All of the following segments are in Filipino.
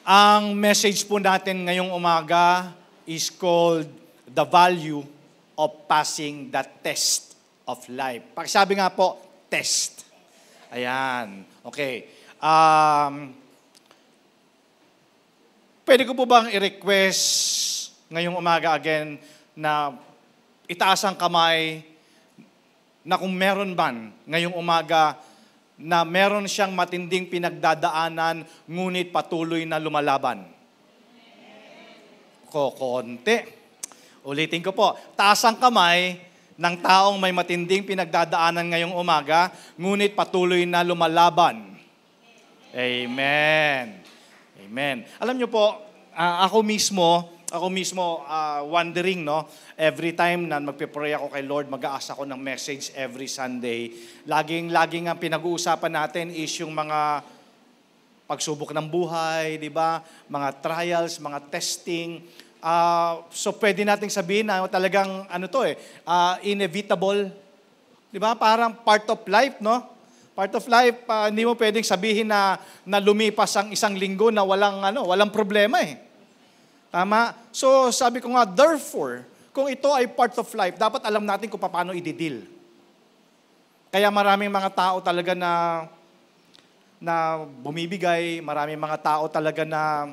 Ang message po natin ngayong umaga is called The Value of Passing the Test of Life. Pakisabi nga po, test. Ayan. Okay. Pwede ko po bang i-request ngayong umaga again na itaas ang kamay na kung meron man ngayong umaga na meron siyang matinding pinagdadaanan, ngunit patuloy na lumalaban. Konti. Ulitin ko po. Taas ang kamay ng taong may matinding pinagdadaanan ngayong umaga, ngunit patuloy na lumalaban. Amen. Amen. Alam niyo po, ako mismo wondering, no? Every time na magpe-pray ako kay Lord, mag-aasa ako ng message every Sunday. Laging ang pinag-uusapan natin is yung mga pagsubok ng buhay, di ba? Mga trials, mga testing. So pwede nating sabihin na talagang inevitable. Di ba? Parang part of life, no? Part of life, hindi mo pwedeng sabihin na lumipas ang isang linggo na walang problema eh. Tama? So, sabi ko nga, therefore, kung ito ay part of life, dapat alam natin kung paano i-deal. Kaya maraming mga tao talaga na bumibigay, maraming mga tao talaga na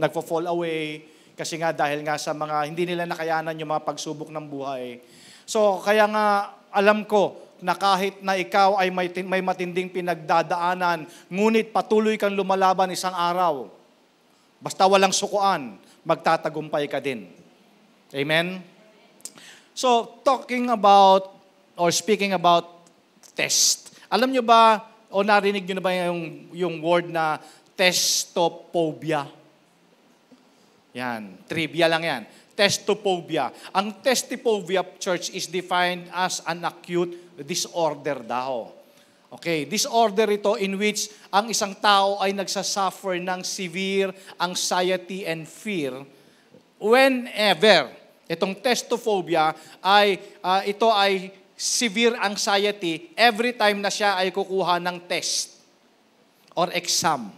nagfo-fall away, kasi nga dahil nga sa mga, hindi nila nakayanan yung mga pagsubok ng buhay. So, kaya nga, alam ko, na kahit na ikaw ay may matinding pinagdadaanan, ngunit patuloy kang lumalaban isang araw. Basta walang sukuan, magtatagumpay ka din. Amen? So, speaking about test. Alam nyo ba, o narinig nyo na ba yung word na testophobia? Yan, trivia lang yan. Testophobia. Ang testophobia, church, is defined as an acute disorder daw. Okay, disorder ito in which ang isang tao ay nagsasuffer ng severe anxiety and fear whenever. Itong testophobia ito ay severe anxiety every time na siya ay kukuha ng test or exam.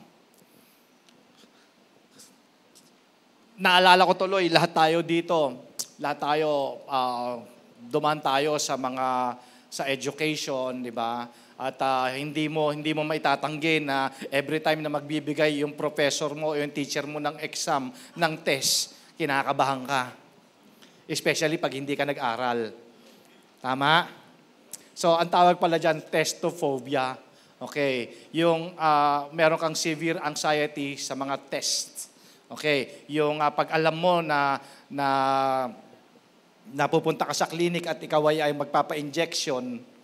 Naalala ko tuloy, lahat tayo dumaan tayo sa education, di ba? At hindi mo maitatanggi na every time na magbibigay yung professor mo o yung teacher mo ng exam, ng test, kinakabahan ka. Especially pag hindi ka nag-aral. Tama? So, ang tawag pala dyan, testophobia. Okay. Yung meron kang severe anxiety sa mga tests. Okay. Yung pag alam mo na pupunta ka sa clinic at ikaw ay magpapa-injection,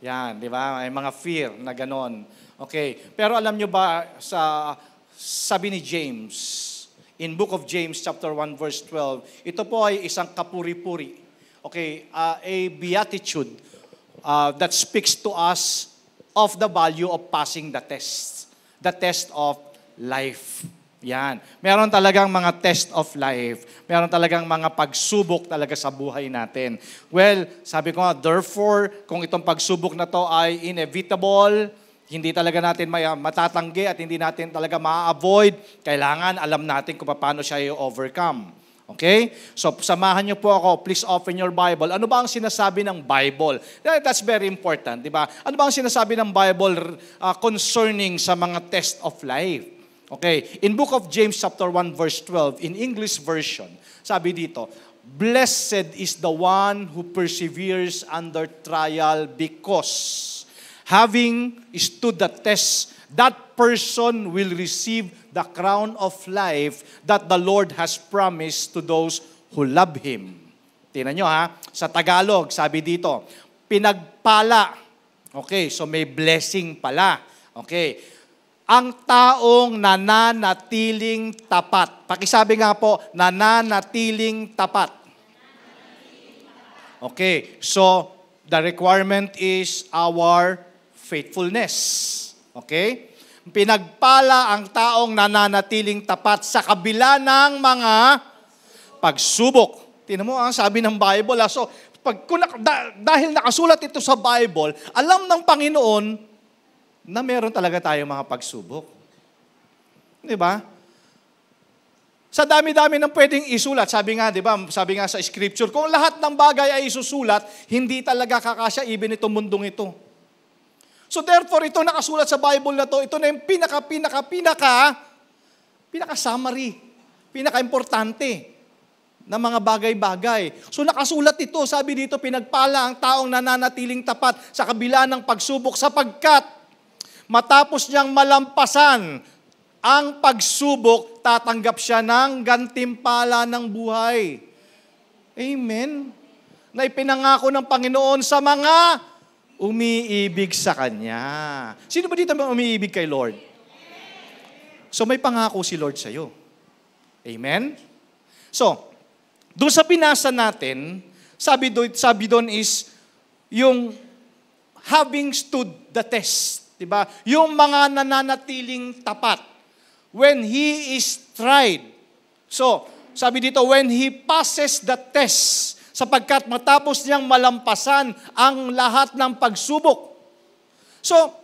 yan, di ba? May mga fear na ganon. Okay. Pero alam nyo ba, sabi ni James, in Book of James, chapter 1, verse 12, ito po ay isang kapuri-puri. Okay, a beatitude that speaks to us of the value of passing the test of life. Yan. Meron talagang mga test of life. Meron talagang mga pagsubok talaga sa buhay natin. Well, sabi ko nga, therefore, kung itong pagsubok na to ay inevitable, hindi talaga natin matatanggi at hindi natin talaga ma-avoid, kailangan alam natin kung paano siya i-overcome. Okay? So, samahan niyo po ako. Please open your Bible. Ano ba ang sinasabi ng Bible? That's very important, di ba? Ano ba ang sinasabi ng Bible concerning sa mga test of life? Okay, in Book of James chapter 1 verse 12, in English version, sabi dito, blessed is the one who perseveres under trial because having stood the test, that person will receive the crown of life that the Lord has promised to those who love Him. Tingnan nyo ha, sa Tagalog, sabi dito, pinagpala. Okay, so may blessing pala. Okay, ang taong nananatiling tapat. Pakisabi nga po, nananatiling tapat. Okay, so the requirement is our faithfulness. Okay? Pinagpala ang taong nananatiling tapat sa kabila ng mga pagsubok. Tingnan mo ang sabi ng Bible. So, dahil nakasulat ito sa Bible, alam ng Panginoon na meron talaga tayong mga pagsubok. Di ba? Sa dami-dami ng pwedeng isulat. Sabi nga, di ba, sabi nga sa scripture, kung lahat ng bagay ay isusulat, hindi talaga kakasya even itong mundong ito. So therefore, ito nakasulat sa Bible na to, ito na yung pinaka-summary, pinaka-importante na mga bagay-bagay. So nakasulat ito, sabi dito, pinagpala ang taong nananatiling tapat sa kabila ng pagsubok sapagkat matapos niyang malampasan ang pagsubok, tatanggap siya ng gantimpala ng buhay. Amen. Na ipinangako ng Panginoon sa mga umiibig sa Kanya. Sino ba dito umiibig kay Lord? So may pangako si Lord sa iyo. Amen? So, doon sa binasa natin, sabi doon is yung having stood the test. Diba? Yung mga nananatiling tapat. When he is tried. So, sabi dito, when he passes the test, sapagkat matapos niyang malampasan ang lahat ng pagsubok. So,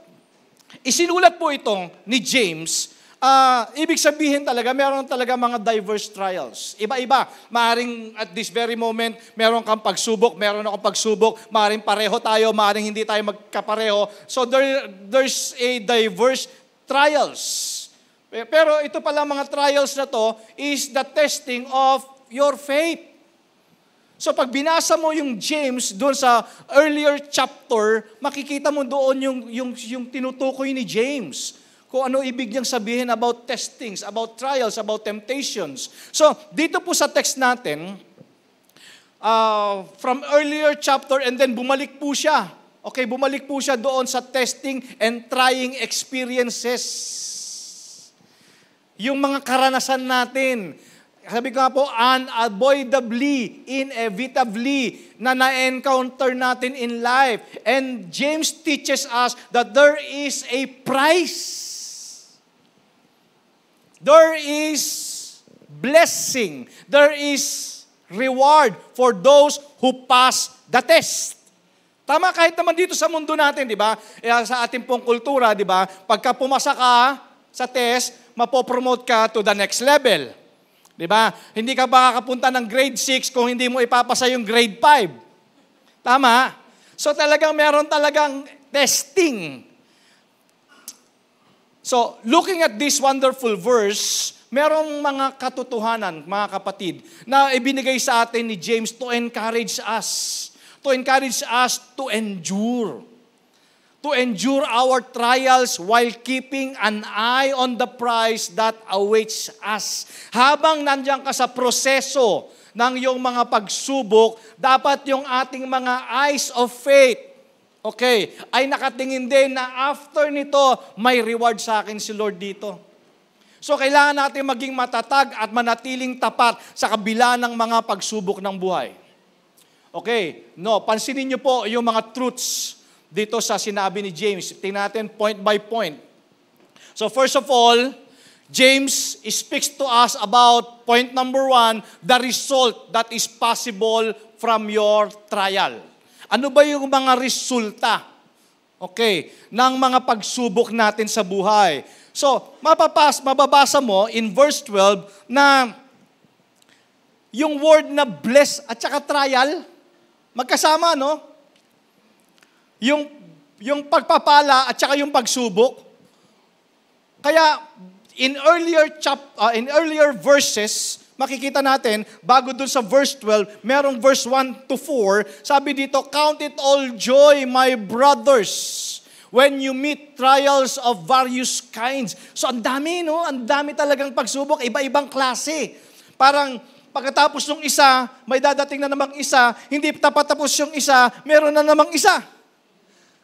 isinulat po itong ni James. Ibig sabihin talaga, meron talaga mga diverse trials. Iba-iba. Maaring at this very moment, meron kang pagsubok, meron akong pagsubok, maaring pareho tayo, maaring hindi tayo magkapareho. So, there's a diverse trials. Pero ito pala mga trials na to is the testing of your faith. So pag binasa mo yung James doon sa earlier chapter, makikita mo doon yung tinutukoy ni James. Kung ano ibig niyang sabihin about testings, about trials, about temptations. So dito po sa text natin, from earlier chapter and then bumalik po siya. Okay, bumalik po siya doon sa testing and trying experiences. Yung mga karanasan natin, sabi ko nga po, unavoidably, inevitably, na na-encounter natin in life. And James teaches us that there is a price. There is blessing. There is reward for those who pass the test. Tama, kahit naman dito sa mundo natin, di ba? Sa ating pong kultura, di ba? Pagka pumasa ka sa test, mapopromote ka to the next level. Di ba? Hindi ka makakapunta ng grade 6 kung hindi mo ipapasa yung grade 5. Tama? So talagang meron talagang testing. So, looking at this wonderful verse, merong mga katotohanan, mga kapatid, na ibinigay sa atin ni James to encourage us. To encourage us to endure. To endure our trials while keeping an eye on the prize that awaits us. Habang nandiyan ka sa proseso ng iyong mga pagsubok, dapat yung ating mga eyes of faith, okay, ay nakatingin din na after nito, may reward sa akin si Lord dito. So kailangan natin maging matatag at manatiling tapat sa kabila ng mga pagsubok ng buhay. Okay, pansinin niyo po yung mga truths dito sa sinabi ni James. Tingnan natin point by point. So first of all, James speaks to us about point number 1, the result that is possible from your trial. Ano ba yung mga resulta, okay, ng mga pagsubok natin sa buhay? So, mababasa mo in verse 12 na yung word na bless at saka trial, magkasama, no? Yung pagpapala at saka yung pagsubok. Kaya in earlier verses, makikita natin bago dun sa verse 12, merong verse 1 to 4, sabi dito, "Count it all joy, my brothers, when you meet trials of various kinds." So ang dami, no? Ang dami talagang pagsubok, iba-ibang klase. Parang pagkatapos ng isa, may dadating na namang isa, hindi tapos yung isa, meron na namang isa.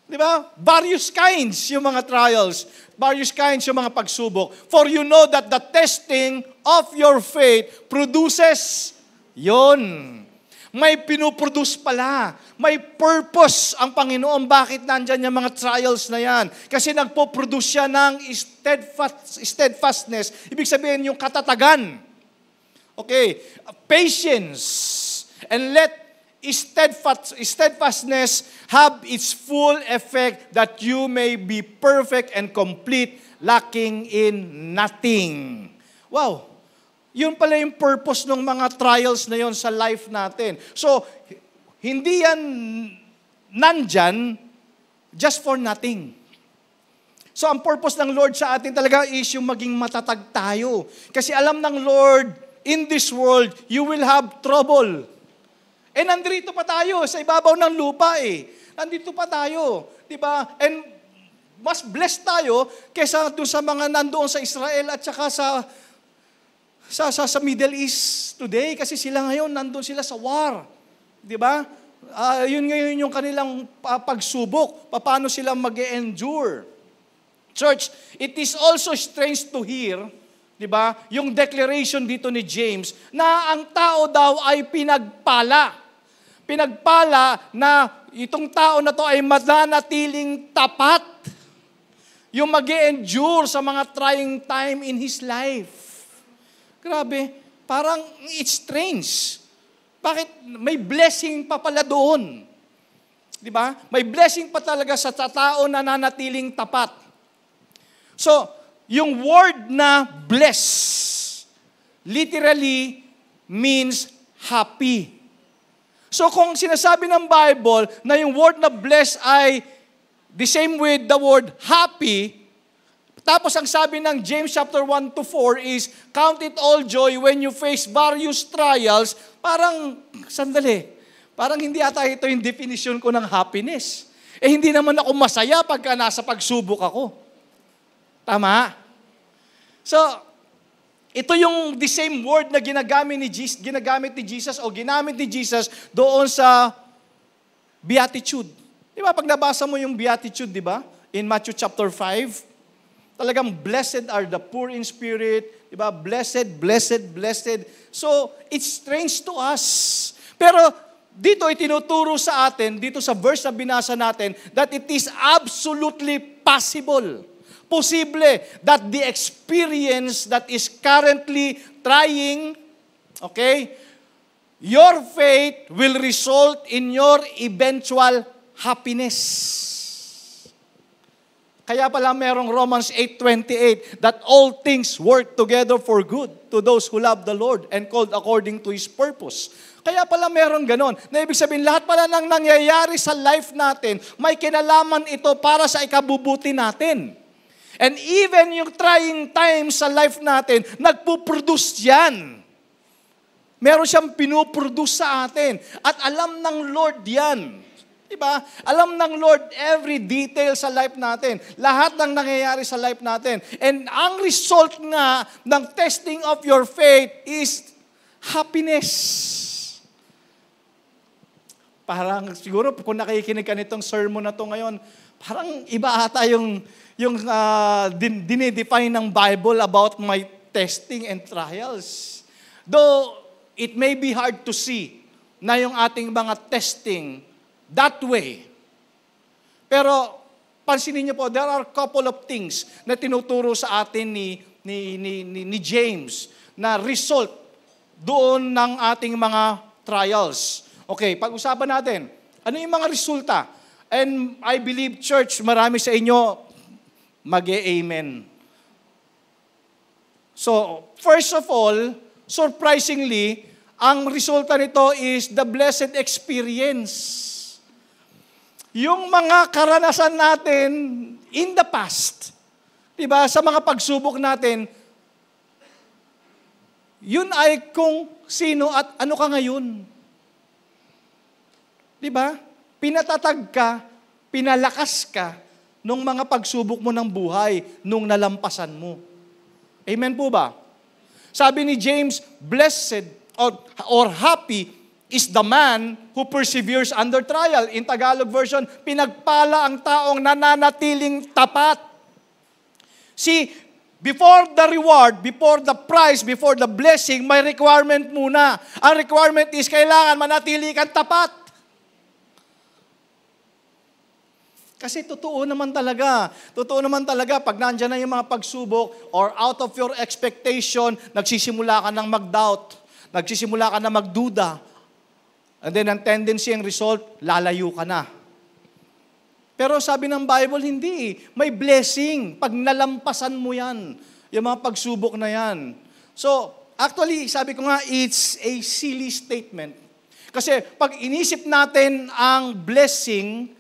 Di ba? Various kinds yung mga trials. Various kinds yung mga pagsubok. For you know that the testing of your faith produces yon. May pinuproduce pala. May purpose ang Panginoon. Bakit nandyan yung mga trials na yan? Kasi nagpo-produce siya ng steadfastness. Ibig sabihin yung katatagan. Okay. Patience. And let steadfastness have its full effect that you may be perfect and complete, lacking in nothing. Wow! Yun pala yung purpose ng mga trials na yon sa life natin. So, hindi yan nandyan just for nothing. So, ang purpose ng Lord sa atin talaga is yung maging matatag tayo. Kasi alam ng Lord, in this world, you will have trouble. Eh, nandito pa tayo sa ibabaw ng lupa eh. Nandito pa tayo. Diba? And mas blessed tayo kaysa doon sa mga nandoon sa Israel at saka sa Middle East today. Kasi sila ngayon, nandun sila sa war. Diba? Yun ngayon yung kanilang pagsubok. Paano sila mag-endure. Church, it is also strange to hear, diba, yung declaration dito ni James na ang tao daw ay pinagpala. Pinagpala na itong tao na to ay mananatiling tapat. Yung mag-endure sa mga trying time in his life. Grabe, parang it's strange. Bakit may blessing pa pala doon? Di ba? May blessing pa talaga sa tao na nanatiling tapat. So, yung word na bless literally means happy. So, kung sinasabi ng Bible na yung word na bless ay the same with the word happy, tapos ang sabi ng James chapter 1 to 4 is, count it all joy when you face various trials, parang, sandali, parang hindi ata ito yung definition ko ng happiness. Eh hindi naman ako masaya pagka nasa pagsubok ako. Tama? So, ito yung the same word na ginamit ni Jesus o ginamit ni Jesus doon sa Beatitude. Di ba? Pag nabasa mo yung Beatitude, di ba? In Matthew chapter 5, talagang blessed are the poor in spirit, di ba? Blessed, blessed, blessed. So, it's strange to us. Pero dito itinuturo sa atin, dito sa verse na binasa natin, that it is absolutely possible, that the experience that is currently trying, okay, your faith will result in your eventual happiness. Kaya pala merong Romans 8:28 that all things work together for good to those who love the Lord and called according to His purpose. Kaya pala meron ganon. Na ibig sabihin, lahat pala ng nangyayari sa life natin, may kinalaman ito para sa ikabubuti natin. And even yung trying times sa life natin, nagpuproduce yan. Meron siyang pinuproduce sa atin. At alam ng Lord yan. Diba? Alam ng Lord every detail sa life natin. Lahat ng nangyayari sa life natin. And ang result nga ng testing of your faith is happiness. Parang siguro kung nakikinig ka nitong sermon na to ngayon, parang iba ata yung dinidefine ng Bible about my testing and trials. Though it may be hard to see na yung ating mga testing that way. Pero pansinin niyo po, there are a couple of things na tinuturo sa atin ni James na result doon ng ating mga trials. Okay, pag-usapan natin, ano yung mga resulta? And I believe, church, marami sa inyo mag-e-amen. So, first of all, surprisingly, ang resulta nito is the blessed experience. Yung mga karanasan natin in the past, diba, sa mga pagsubok natin, yun ay kung sino at ano ka ngayon. Diba? Pinatatag ka, pinalakas ka nung mga pagsubok mo ng buhay, nung nalampasan mo. Amen po ba? Sabi ni James, blessed or happy is the man who perseveres under trial. In Tagalog version, pinagpala ang taong nananatiling tapat. See, before the reward, before the prize, before the blessing, may requirement muna. Ang requirement is kailangan manatili kang tapat. Kasi totoo naman talaga, pag nandyan na yung mga pagsubok or out of your expectation, nagsisimula ka ng mag-doubt, nagsisimula ka na magduda, and then ang tendency, ang result, lalayo ka na. Pero sabi ng Bible, hindi. May blessing pag nalampasan mo yan, yung mga pagsubok na yan. So, Actually, sabi ko nga, it's a silly statement. Kasi pag inisip natin ang blessing,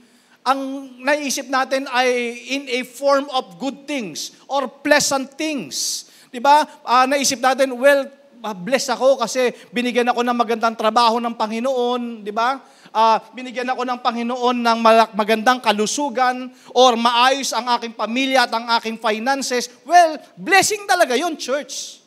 ang naisip natin ay in a form of good things or pleasant things. Diba? Naisip natin, well, bless ako kasi binigyan ako ng magandang trabaho ng Panginoon, di ba? Binigyan ako ng Panginoon ng magandang kalusugan or maayos ang aking pamilya at ang aking finances. Well, blessing talaga yon, church.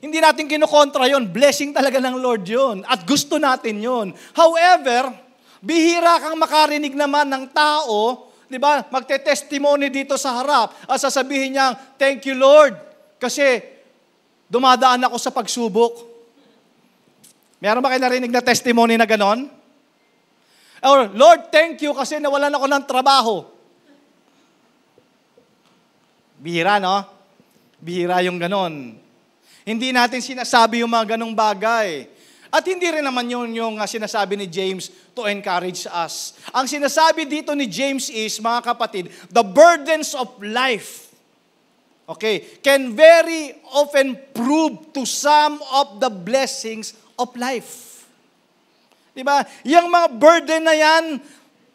Hindi natin kinukontra yon. Blessing talaga ng Lord yon. At gusto natin yon. However, bihira kang makarinig naman ng tao, di ba? Magte-testimony dito sa harap at sasabihin niya, thank you Lord, kasi dumadaan ako sa pagsubok. Meron ba kayo narinig na testimony na ganon? Or, Lord, thank you kasi nawalan ako ng trabaho. Bihira, no? Bihira yung ganon. Hindi natin sinasabi yung mga ganong bagay. At hindi rin naman yun yung sinasabi ni James to encourage us. Ang sinasabi dito ni James is, mga kapatid, the burdens of life, okay, can very often prove to some of the blessings of life. Diba? Yung mga burden na yan,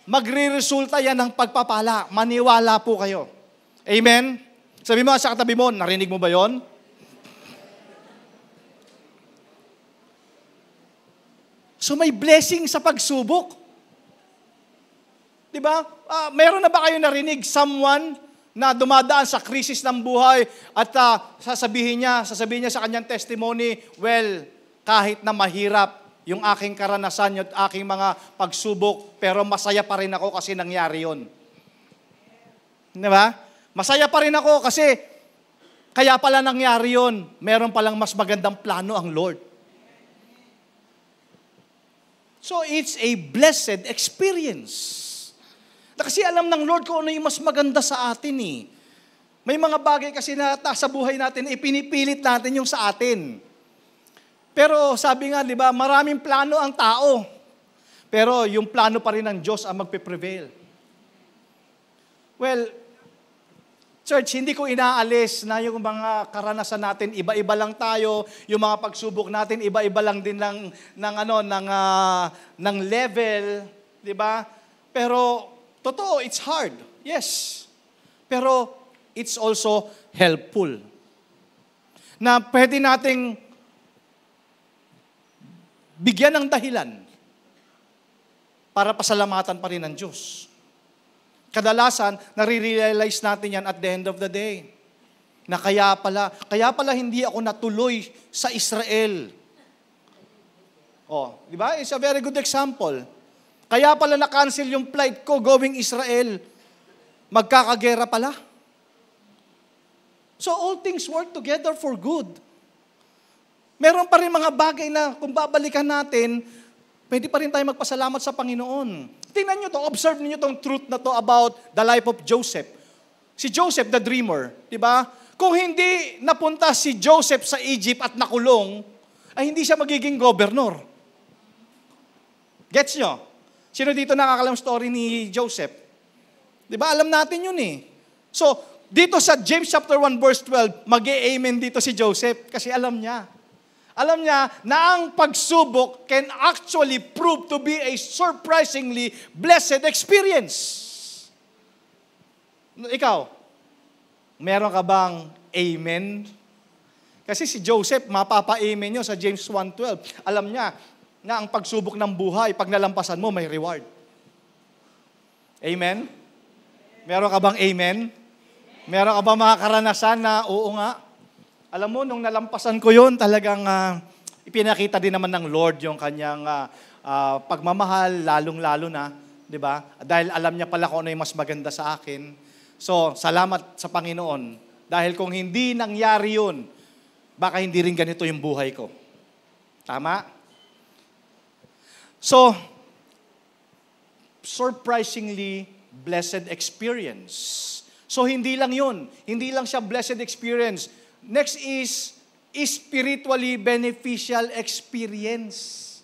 magre-resulta yan ng pagpapala. Maniwala po kayo. Amen? Sabi mo sa katabi mo, narinig mo ba yon? So may blessing sa pagsubok. Diba? Meron na ba kayo narinig someone na dumadaan sa krisis ng buhay at sasabihin niya sa kanyang testimony, well, kahit na mahirap yung aking karanasan at aking mga pagsubok, pero masaya pa rin ako kasi nangyari yun. Diba? Masaya pa rin ako kasi kaya pala nangyari yun. Meron palang mas magandang plano ang Lord. So it's a blessed experience. Kasi alam ng Lord kung ano yung mas maganda sa atin eh. May mga bagay kasi na sa buhay natin, ipinipilit natin yung sa atin. Pero sabi nga, di ba, maraming plano ang tao. Pero yung plano pa rin ng Diyos ang magpe-prevail. Well, church, hindi ko inaalis na yung mga karanasan natin, iba-iba lang tayo, yung mga pagsubok natin, iba-iba lang din ng level, di ba? Pero totoo, it's hard. Yes. Pero it's also helpful. Na pwede nating bigyan ng dahilan para pasalamatan pa rin ng Diyos. Kadalasan, nare-realize natin yan at the end of the day. Na kaya pala hindi ako natuloy sa Israel. Oh, di ba? It's a very good example. Kaya pala na-cancel yung flight ko going Israel. Magkakagera pala. So all things work together for good. Meron pa rin mga bagay na kung babalikan natin, pwede pa rin tayo magpasalamat sa Panginoon. Tingnan nyo to, observe niyo tong truth na to about the life of Joseph. Si Joseph, the dreamer, di ba? Kung hindi napunta si Joseph sa Egypt at nakulong, ay hindi siya magiging governor. Gets nyo? Sino dito nakakalam story ni Joseph? Di ba? Alam natin yun eh. So, dito sa James chapter 1 verse 12, mag-e-amen dito si Joseph kasi alam niya. Alam niya na ang pagsubok can actually prove to be a surprisingly blessed experience. Ikaw, meron ka bang amen? Kasi si Joseph, mapapa-amen nyo sa James 1:12. Alam niya na ang pagsubok ng buhay, pag nalampasan mo, may reward. Amen? Meron ka bang amen? Meron ka bang mga karanasan na oo nga? Alam mo, nung nalampasan ko yun, talagang ipinakita din naman ng Lord yung kanyang pagmamahal, lalong-lalo na, di ba? Dahil alam niya pala kung ano yung mas maganda sa akin. So, salamat sa Panginoon. Dahil kung hindi nangyari yun, baka hindi rin ganito yung buhay ko. Tama? So, surprisingly blessed experience. So, hindi lang yun. Hindi lang siya blessed experience. Next is spiritually beneficial experience.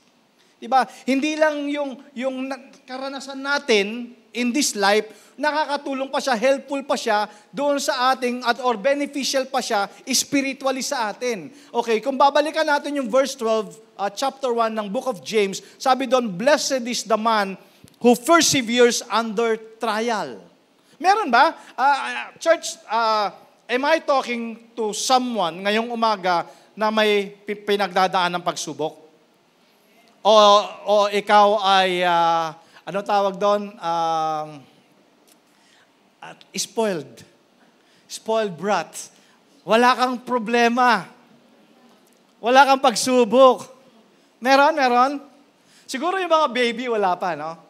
Diba? Hindi lang yung karanasan natin in this life, nakakatulong pa siya, helpful pa siya doon sa ating, or beneficial pa siya spiritually sa atin. Okay, kung babalikan natin yung verse 12, chapter 1 ng book of James, sabi doon, blessed is the man who perseveres under trial. Meron ba? Church, am I talking to someone ngayong umaga na may pinagdadaan ng pagsubok? O ikaw ay, ano tawag doon? Spoiled. Spoiled brat. Wala kang problema. Wala kang pagsubok. Meron? Siguro yung mga baby, wala pa, no?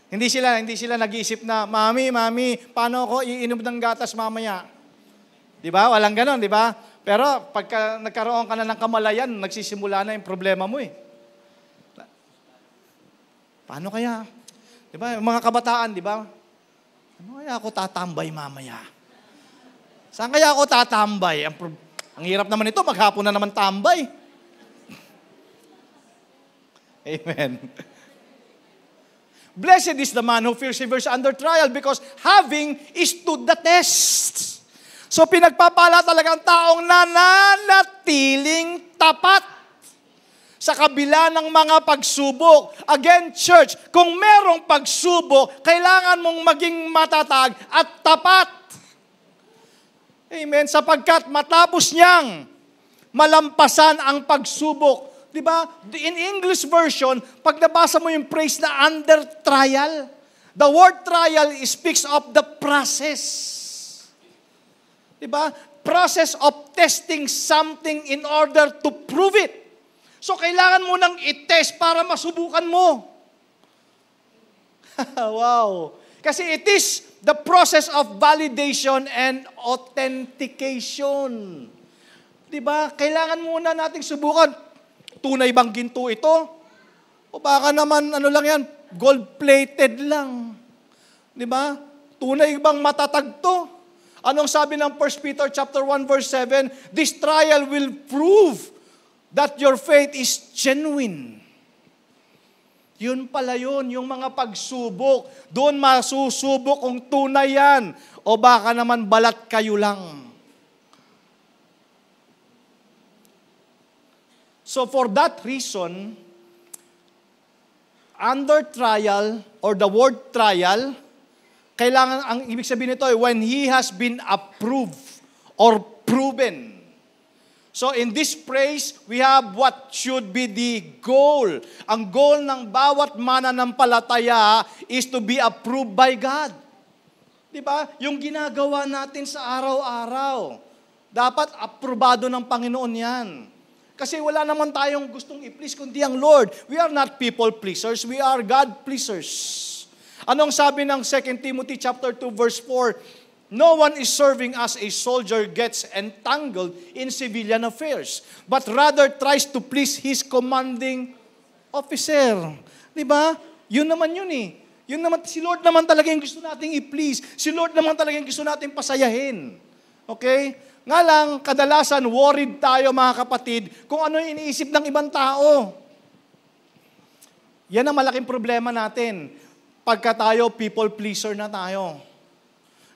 Hindi sila nag-iisip na, Mami, paano ako iinom ng gatas mamaya? Di ba? Walang ganon, di ba? Pero pagka nagkaroon ka na ng kamalayan, nagsisimula na yung problema mo eh. Paano kaya? Di ba? Yung mga kabataan, di ba? Ano kaya ako tatambay mamaya? Saan kaya ako tatambay? Ang hirap naman ito, maghapon na naman tambay. Amen. Blessed is the man who perseveres under trial because having stood the test. So pinagpapala talaga ang taong nananatiling tapat sa kabila ng mga pagsubok. Again, church, kung merong pagsubok, kailangan mong maging matatag at tapat. Amen. Sapagkat matapos niyang malampasan ang pagsubok. Diba? In English version, pag nabasa mo yung phrase na under trial, the word trial speaks of the process. Diba? Process of testing something in order to prove it. So, kailangan mo nang i-test para masubukan mo. Wow. Kasi it is the process of validation and authentication. Diba? Kailangan muna nating subukan. Tunay bang ginto ito? O baka naman, ano lang yan, gold-plated lang. Diba? Tunay bang matatag to? Anong sabi ng 1 Peter chapter 1 verse 7? This trial will prove that your faith is genuine. Yun pala yun, yung mga pagsubok. Doon masusubok kung tunay yan. O baka naman balat kayo lang. So for that reason, under trial, or the word trial, kailangan, ang ibig sabihin nito ay when he has been approved or proven. So in this phrase, we have what should be the goal. Ang goal ng bawat mananampalataya is to be approved by God. Diba? Yung ginagawa natin sa araw-araw, dapat aprobado ng Panginoon yan. Kasi wala naman tayong gustong i-please kundi ang Lord. We are not people pleasers, we are God pleasers. Anong sabi ng 2 Timothy chapter 2 verse 4? No one is serving as a soldier gets entangled in civilian affairs, but rather tries to please his commanding officer. Diba? Yun naman yun eh. Yun naman, si Lord naman talaga yung gusto nating i-please. Si Lord naman talaga yung gusto nating pasayahin. Okay? Nga lang, kadalasan worried tayo mga kapatid kung ano yung iniisip ng ibang tao. Yan ang malaking problema natin. Pagka tayo, people pleaser na tayo.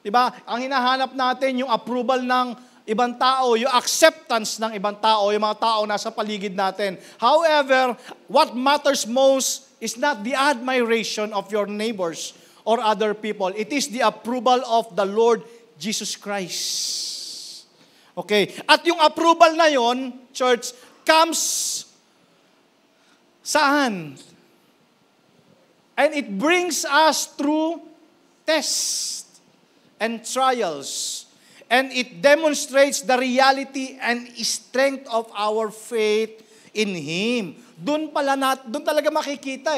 Diba? Ang hinahanap natin yung approval ng ibang tao, yung acceptance ng ibang tao, yung mga tao nasa paligid natin. However, what matters most is not the admiration of your neighbors or other people. It is the approval of the Lord Jesus Christ. Okay. At yung approval na yon, church, comes saan? And it brings us through tests and trials. And it demonstrates the reality and strength of our faith in Him. Doon talaga makikita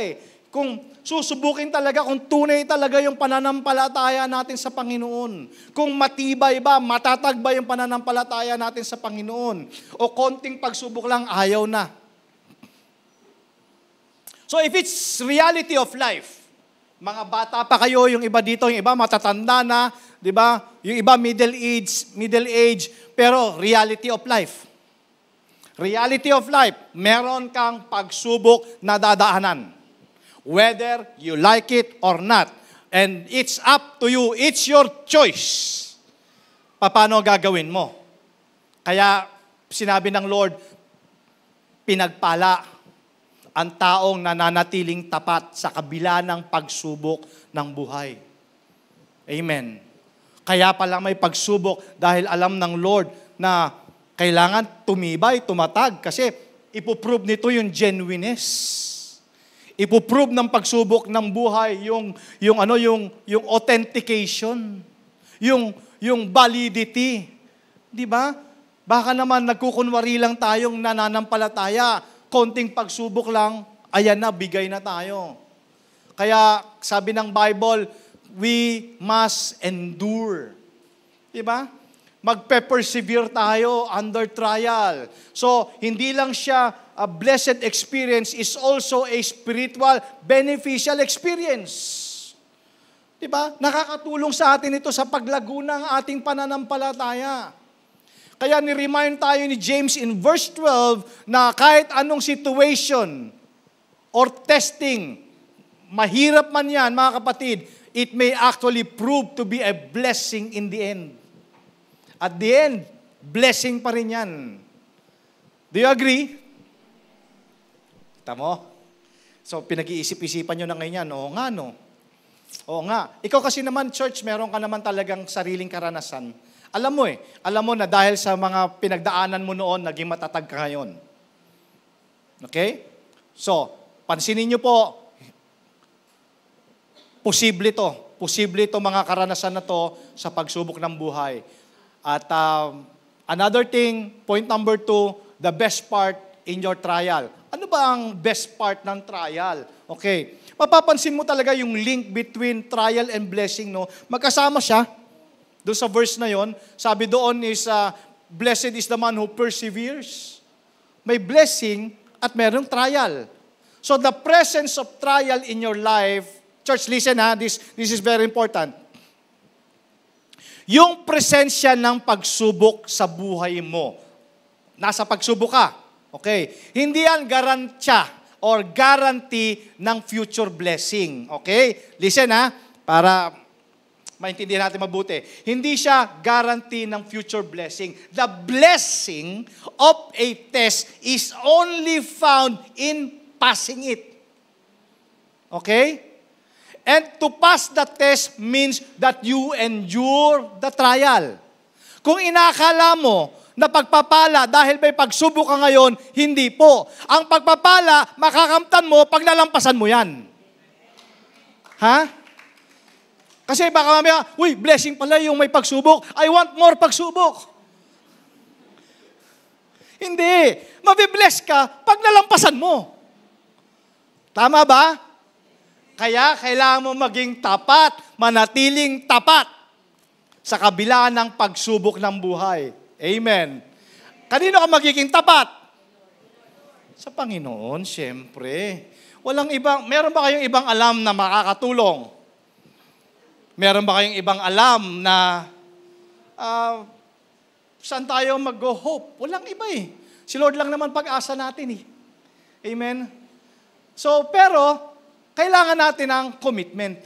kung susubukin talaga, kung tunay talaga yung pananampalataya natin sa Panginoon. Kung matibay ba, matatag ba yung pananampalataya natin sa Panginoon. O konting pagsubok lang, ayaw na. So if it's reality of life, mga bata pa kayo, yung iba dito, yung iba matatanda na, di ba? Yung iba middle age, pero reality of life. Reality of life, meron kang pagsubok na dadaanan. Whether you like it or not. And it's up to you. It's your choice. Paano gagawin mo? Kaya sinabi ng Lord, pinagpala ang taong nananatiling tapat sa kabila ng pagsubok ng buhay. Amen. Kaya pala may pagsubok dahil alam ng Lord na kailangan tumibay, tumatag kasi ipoprove nito yung genuineness. Ipoprove ng pagsubok ng buhay yung authentication, yung validity. Di ba? Baka naman nagkukunwari lang tayong nananampalataya, konting pagsubok lang, ayan na, bigay na tayo. Kaya sabi ng Bible, we must endure. Diba? Magpe-persevere tayo under trial. So, hindi lang siya a blessed experience, is also a spiritual, beneficial experience. Diba? Nakakatulong sa atin ito sa paglago ng ating pananampalataya. Kaya ni-remind tayo ni James in verse 12 na kahit anong situation or testing, mahirap man yan, mga kapatid, it may actually prove to be a blessing in the end. At the end, blessing pa rin yan. Do you agree? Tamo? So, pinag-iisip-isipan nyo na ngayon yan. Oo nga, no? Oo nga. Ikaw kasi naman, church, meron ka naman talagang sariling karanasan. Alam mo na dahil sa mga pinagdaanan mo noon, naging matatag ka ngayon. Okay? So, pansinin nyo po, posible to mga karanasan na to sa pagsubok ng buhay. At another thing, point number 2, the best part in your trial. Ano ba ang best part ng trial? Okay. Mapapansin mo talaga yung link between trial and blessing, no? Magkasama siya. Doon sa verse na yon, sabi doon is, blessed is the man who perseveres. May blessing at merong trial. So the presence of trial in your life, church, listen ha, this is very important. Yung presensya ng pagsubok sa buhay mo, nasa pagsubok ka, okay? Hindi yan garantya or guarantee ng future blessing, okay? Listen ha, para maintindihan natin mabuti. Hindi siya guarantee ng future blessing. The blessing of a test is only found in passing it. Okay? And to pass the test means that you endure the trial. Kung inakala mo na pagpapala dahil may pagsubok ka ngayon, hindi po. Ang pagpapala, makakamtan mo pag nalampasan mo yan. Ha? Kasi baka mamaya, blessing pala yung may pagsubok. I want more pagsubok. Hindi. Mabibless ka pag nalampasan mo. Tama ba? Kaya kailangan mo maging tapat, manatiling tapat sa kabila ng pagsubok ng buhay. Amen. Kanino ka magiging tapat? Sa Panginoon, siyempre. Meron ba kayong ibang alam na makakatulong? Meron ba kayong ibang alam na saan tayo mag-go-hope? Walang iba eh. Si Lord lang naman pag-asa natin eh. Amen? So, pero, kailangan natin ng commitment.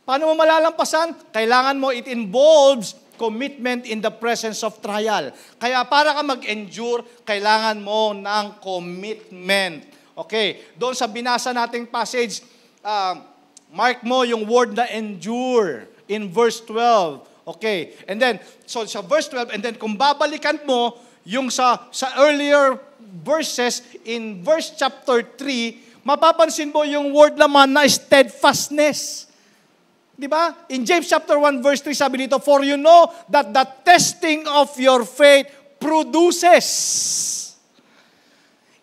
Paano mo malalampasan? Kailangan mo, it involves commitment in the presence of trial. Kaya para ka mag-endure, kailangan mo ng commitment. Okay, doon sa binasa nating passage, mark mo yung word na endure in verse 12. Okay. And then, so sa verse 12, and then kung babalikan mo yung sa earlier verses in verse chapter 3, mapapansin mo yung word naman na steadfastness. Di ba? In James chapter 1 verse 3 sabi dito, for you know that the testing of your faith produces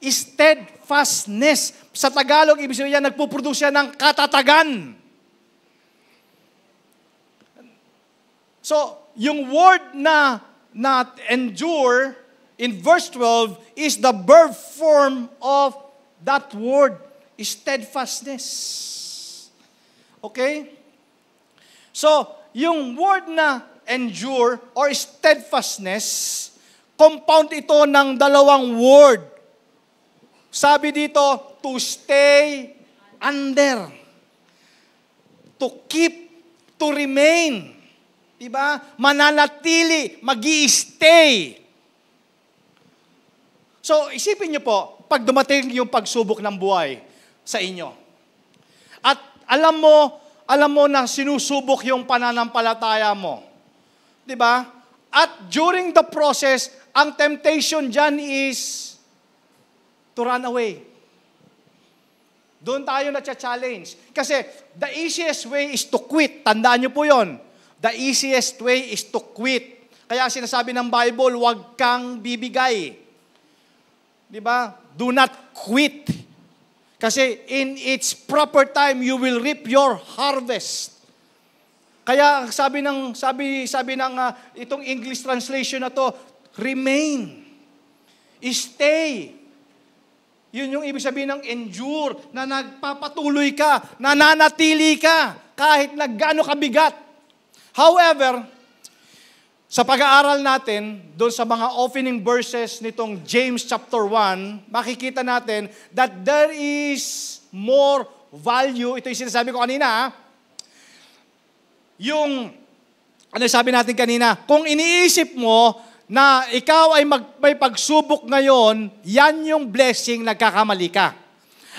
steadfastness. Sa Tagalog, ibig sabihin nagpuproduce yan ng katatagan. So, yung word na endure in verse 12 is the verb form of that word, steadfastness. Okay? So, yung word na endure or steadfastness, compound ito ng dalawang word. Sabi dito, to stay under. to keep, to remain. Diba? Mananatili, mag-i-stay. So, isipin niyo po, pag dumating yung pagsubok ng buhay sa inyo, at alam mo na sinusubok yung pananampalataya mo. Diba? At during the process, ang temptation dyan is to run away. Doon tayo na-challenge. Kasi the easiest way is to quit. Tandaan niyo po yon. The easiest way is to quit. Kaya sinasabi ng Bible, huwag kang bibigay. Diba? Do not quit. Kasi in its proper time, you will reap your harvest. Kaya sabi ng itong English translation na to, remain. Stay. Yun yung ibig sabihin ng endure, na nagpapatuloy ka, nananatili ka, kahit na gaano kabigat. However, sa pag-aaral natin, doon sa mga opening verses nitong James chapter 1, makikita natin that there is more value. Ito yung sinasabi ko kanina. Ano sabi natin kanina? Kung iniisip mo na ikaw ay may pagsubok ngayon, yan yung blessing, nagkakamali ka.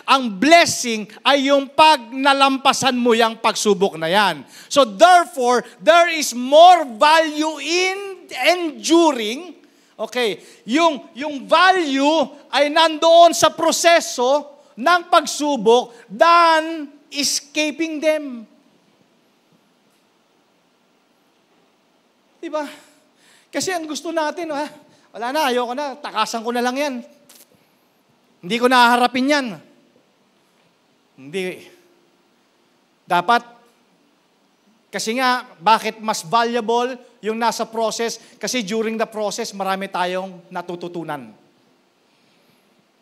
Ang blessing ay yung pag nalampasan mo yung pagsubok na yan. So therefore, there is more value in enduring. Okay, yung value ay nandoon sa proseso ng pagsubok than escaping them. Diba? Kasi ang gusto natin, wala na, ayoko na, takasan ko na lang yan. Hindi ko nahaharapin yan. Hindi. Dapat, kasi nga, bakit mas valuable yung nasa process? Kasi during the process, marami tayong natututunan.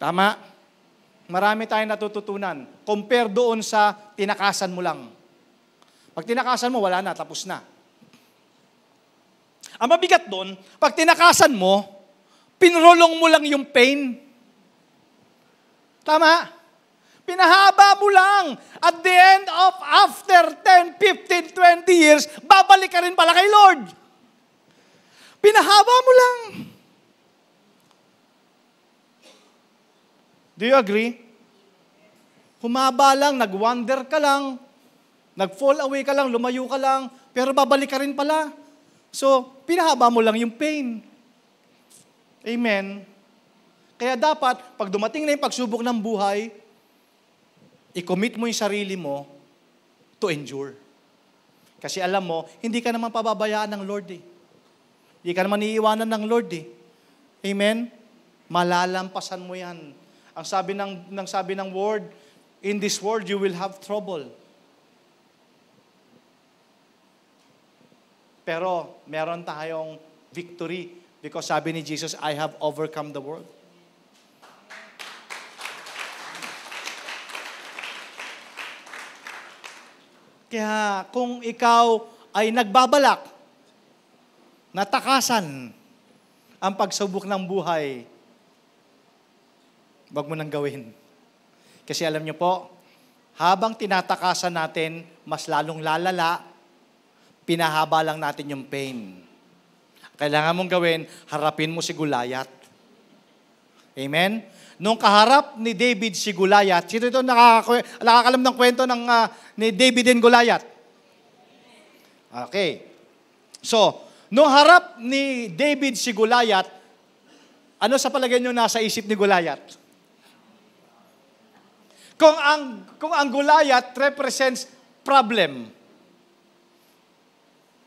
Tama? Marami tayong natututunan. Compare doon sa tinakasan mo lang. Pag tinakasan mo, wala na, tapos na. Ang mabigat doon, pag tinakasan mo, pinrolong mo lang yung pain. Tama? Pinahaba mo lang. At the end of after 10, 15, 20 years, babalik ka rin pala kay Lord. Pinahaba mo lang. Do you agree? Humaba lang, nag-wander ka lang, nag-fall away ka lang, lumayo ka lang, pero babalik ka rin pala. So, pinahaba mo lang yung pain. Amen. Kaya dapat, pag dumating na yung pagsubok ng buhay, i-commit mo yung sarili mo to endure. Kasi alam mo, hindi ka naman pababayaan ng Lord eh. Hindi ka naman iiwanan ng Lord eh. Amen? Malalampasan mo yan. Ang sabi ng word, in this world you will have trouble. Pero meron tayong victory because sabi ni Jesus, I have overcome the world. Kaya kung ikaw ay nagbabalak na takasan ang pagsubok ng buhay, wag mo nang gawin. Kasi alam niyo po, habang tinatakasan natin, mas lalong lalala, pinahaba lang natin yung pain. Kailangan mong gawin, harapin mo si Goliath. Amen? Nung kaharap ni David si Goliath, sino ito nakakalam ng kwento ni David and Goliath? Okay. So, nung harap ni David si Goliath, ano sa palagay nyo nasa isip ni Goliath? Kung ang Goliath represents problem,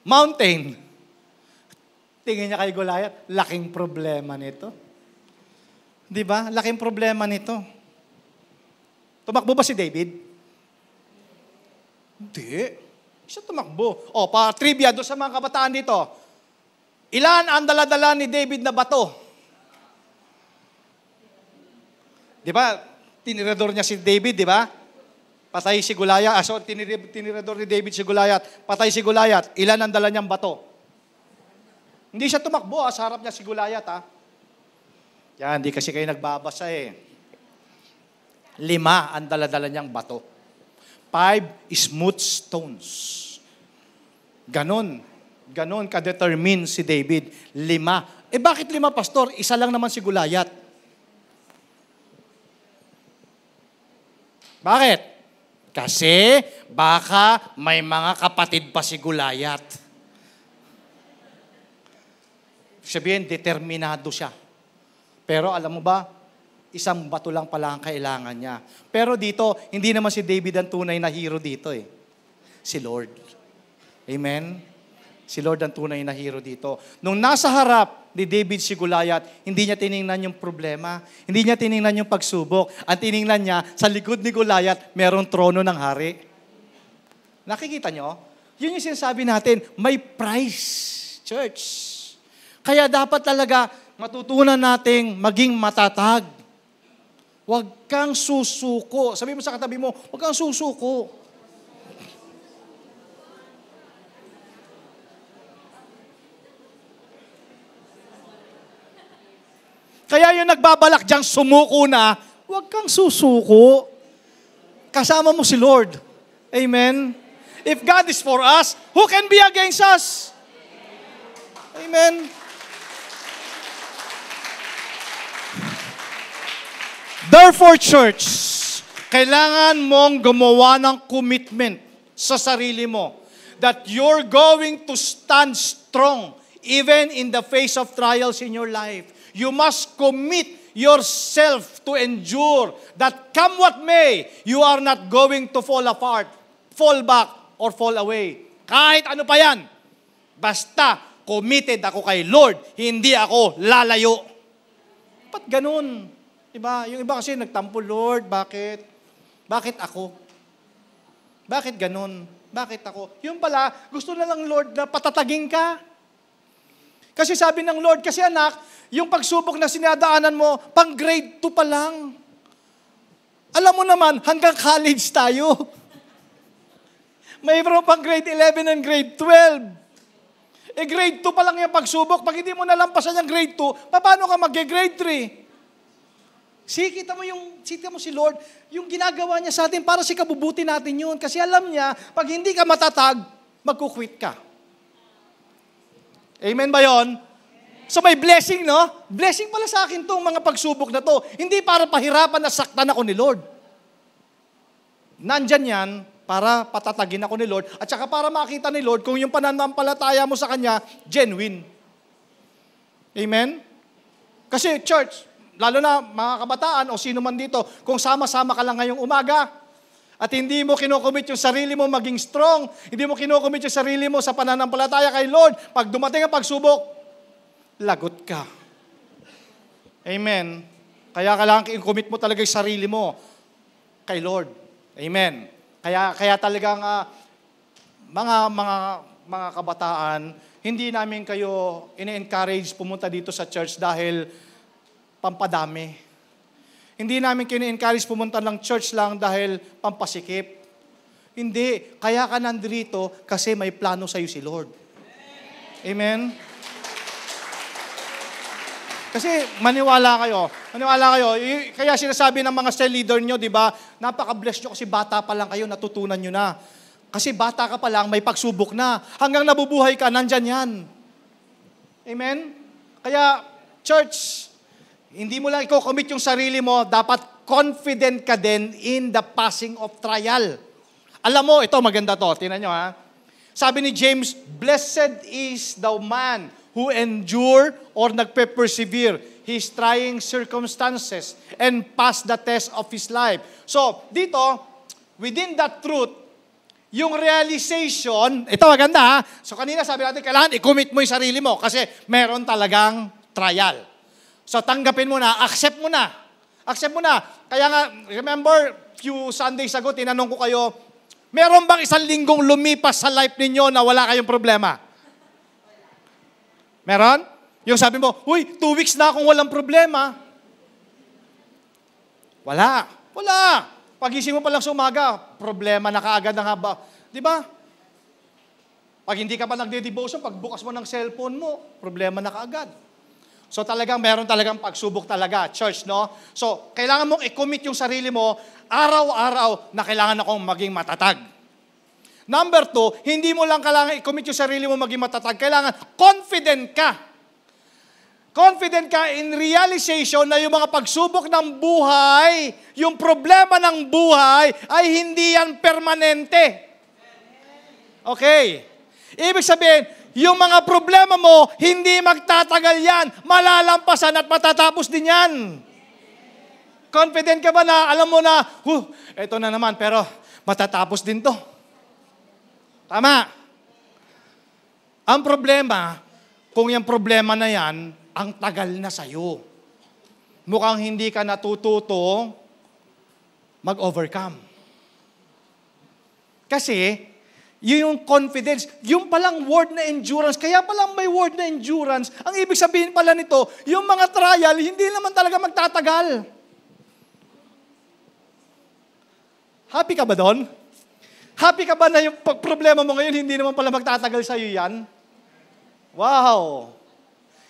mountain, tingin niya kay Goliath, laking problema nito. Di ba? Laking problema nito. Tumakbo ba si David? Hindi. Siya tumakbo. Trivia doon sa mga kabataan dito. Ilan ang dala-dala ni David na bato? Di ba? Tinirador niya si David, di ba? Patay si Goliath. Tinirador ni David si Goliath. Patay si Goliath. Ilan ang dala niyang bato? Hindi siya tumakbo, sa harap niya si Goliath, Yan, hindi kasi kayo nagbabasa 5 ang dala-dala niyang bato. 5 smooth stones. Ganon ka-determine si David. 5. Bakit 5, pastor? Isa lang naman si Goliath. Bakit? Kasi baka may mga kapatid pa si Goliath. Sabihin, determinado siya. Pero alam mo ba, isang bato lang pala ang kailangan niya. Pero dito, hindi naman si David ang tunay na hero dito eh. Si Lord. Amen? Si Lord ang tunay na hero dito. Nung nasa harap ni David si Goliath, hindi niya tiningnan yung problema. Hindi niya tiningnan yung pagsubok. Ang tiningnan niya, sa likod ni Goliath, merong trono ng hari. Nakikita nyo? Yun yung sinasabi natin, may price, church. Kaya dapat talaga matutunan nating maging matatag. Huwag kang susuko. Sabi mo sa katabi mo, huwag kang susuko. Kaya yung nagbabalak diyang sumuko na, huwag kang susuko. Kasama mo si Lord. Amen? If God is for us, who can be against us? Amen? Therefore, church, kailangan mong gumawa ng commitment sa sarili mo that you're going to stand strong even in the face of trials in your life. You must commit yourself to endure that come what may, you are not going to fall apart, fall back, or fall away. Kahit ano pa yan, basta committed ako kay Lord, hindi ako lalayo. Ba't ganun? Diba? Yung iba kasi nagtampo, Lord, bakit? Bakit ako? Bakit ganun? Bakit ako? Yung pala, gusto na lang, Lord, na patatagin ka. Kasi sabi ng Lord, kasi anak, yung pagsubok na sinadaanan mo, pang grade 2 pa lang. Alam mo naman, hanggang college tayo. Mayroon pang grade 11 and grade 12. Grade 2 pa lang yung pagsubok. Pag hindi mo nalampasan yung grade 2, paano ka mag-grade 3? Kita mo si Lord, yung ginagawa niya sa atin para si kabubuti natin yun. Kasi alam niya, pag hindi ka matatag, magkukwit ka. Amen ba yon? So may blessing, no? Blessing pala sa akin tong mga pagsubok na to. Hindi para pahirapan na saktan ako ni Lord. Nandyan yan para patatagin ako ni Lord at saka para makita ni Lord kung yung pananampalataya mo sa Kanya, genuine. Amen? Kasi church, lalo na mga kabataan o sino man dito, kung sama-sama ka lang ngayong umaga at hindi mo kinocommit yung sarili mo maging strong, hindi mo kinocommit yung sarili mo sa pananampalataya kay Lord, pag dumating ang pagsubok, lagot ka. Amen. Kaya kailangan i-commit mo talaga yung sarili mo kay Lord. Amen. Kaya talagang mga kabataan, hindi namin kayo ine-encourage pumunta dito sa church dahil pampadami. Hindi namin kayo ine-encourage pumunta ng church lang dahil pampasikip. Hindi. Kaya ka nandito kasi may plano sa'yo si Lord. Amen? Kasi maniwala kayo. Kaya sinasabi ng mga cell leader nyo, di ba, napaka-bless nyo kasi bata pa lang kayo, natutunan nyo na. Kasi bata ka pa lang, may pagsubok na. Hanggang nabubuhay ka, nandyan yan. Amen? Kaya, church, hindi mo lang i-commit yung sarili mo, dapat confident ka din in the passing of trial. Alam mo, ito maganda to, tingnan nyo ha. Sabi ni James, blessed is the man who endure or nagpe-persevere his trying circumstances and pass the test of his life. So, dito, within that truth, yung realization, ito maganda ha. So, kanina sabi natin, kailangan i-commit mo yung sarili mo kasi meron talagang trial. So, tanggapin mo na, accept mo na. Accept mo na. Kaya nga, remember, few Sundays ago, tinanong ko kayo, meron bang 1 linggong lumipas sa life ninyo na wala kayong problema? Meron? Yung sabi mo, 2 weeks na akong walang problema. Wala. Pagising mo pa lang sa umaga, problema na kaagad ng haba. Di ba? Pag hindi ka pa nagde-devotion, pagbukas mo ng cellphone mo, problema na kaagad. So talagang meron talagang pagsubok talaga, church, no? So, kailangan mong i-commit yung sarili mo araw-araw na kailangan akong maging matatag. Number 2, hindi mo lang kailangan i-commit yung sarili mo maging matatag. Kailangan confident ka. Confident ka in realization na yung mga pagsubok ng buhay, yung problema ng buhay, ay hindi yan permanente. Okay. Ibig sabihin, yung mga problema mo, hindi magtatagal yan. Malalampasan at matatapos din yan. Confident ka ba na alam mo na, eto na naman, pero matatapos din to. Tama. Ang problema, kung yung problema na yan, ang tagal na sa'yo. Mukhang hindi ka natututo mag-overcome. Kasi, yung confidence, yung palang word na endurance, kaya palang may word na endurance, ang ibig sabihin pala nito, yung mga trial, hindi naman talaga magtatagal. Happy ka ba doon? Happy ka ba na yung problema mo ngayon, hindi naman pala magtatagal sa iyo yan? Wow!